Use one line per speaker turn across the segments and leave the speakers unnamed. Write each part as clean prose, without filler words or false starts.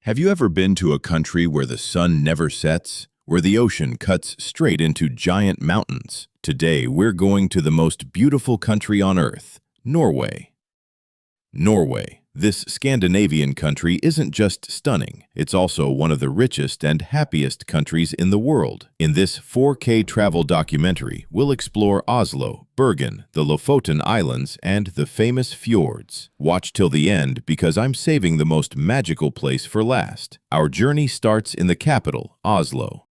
Have you ever been to a country where the sun never sets, where the ocean cuts straight into giant mountains? Today, we're going to the most beautiful country on Earth, Norway. Norway. This Scandinavian country isn't just stunning, it's also one of the richest and happiest countries in the world. In this 4K travel documentary, we'll explore Oslo, Bergen, the Lofoten Islands, and the famous fjords. Watch till the end because I'm saving the most magical place for last. Our journey starts in the capital, Oslo.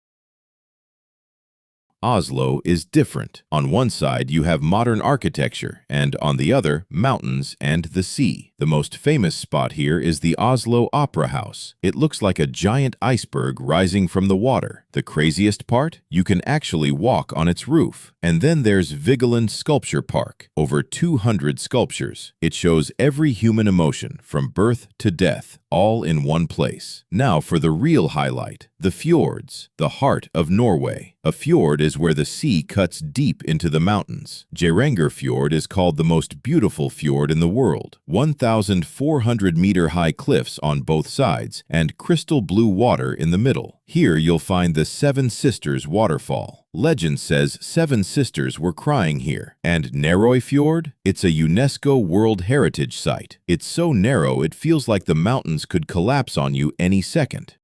Oslo is different. On one side, you have modern architecture, and on the other, mountains and the sea. The most famous spot here is the Oslo Opera House. It looks like a giant iceberg rising from the water. The craziest part? You can actually walk on its roof. And then there's Vigeland Sculpture Park. Over 200 sculptures. It shows every human emotion, from birth to death, all in one place. Now for the real highlight, the fjords, the heart of Norway. A fjord is where the sea cuts deep into the mountains. Geirangerfjord is called the most beautiful fjord in the world. 1,400-meter-high cliffs on both sides and crystal blue water in the middle. Here you'll find the Seven Sisters waterfall. Legend says 7 sisters were crying here. And Norway Fjord? It's a UNESCO World Heritage Site. It's so narrow it feels like the mountains could collapse on you any second.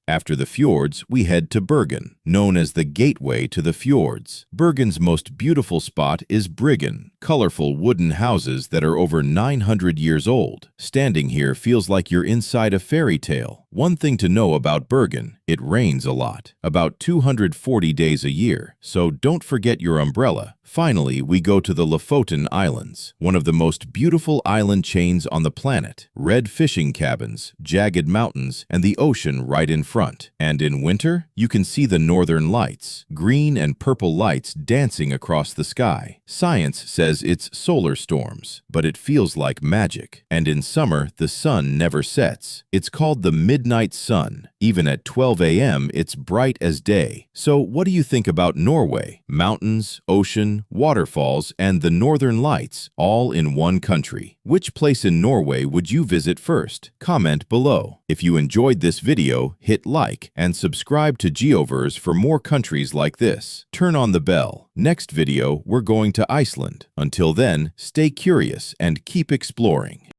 After the fjords, we head to Bergen, known as the gateway to the fjords. Bergen's most beautiful spot is Bryggen, colorful wooden houses that are over 900 years old. Standing here feels like you're inside a fairy tale. One thing to know about Bergen, it rains a lot, about 240 days a year, so don't forget your umbrella. Finally, we go to the Lofoten Islands, one of the most beautiful island chains on the planet. Red fishing cabins, jagged mountains, and the ocean right in front. And in winter, you can see the northern lights, green and purple lights dancing across the sky. Science says it's solar storms, but it feels like magic. And in summer, the sun never sets. It's called the midnight sun. Even at 12 a.m., it's bright as day. So what do you think about Norway? Mountains, ocean, waterfalls, and the northern lights, all in one country. Which place in Norway would you visit first? Comment below. If you enjoyed this video, hit like and subscribe to GeoVerse for more countries like this. Turn on the bell. Next video, we're going to Iceland. Until then, stay curious and keep exploring.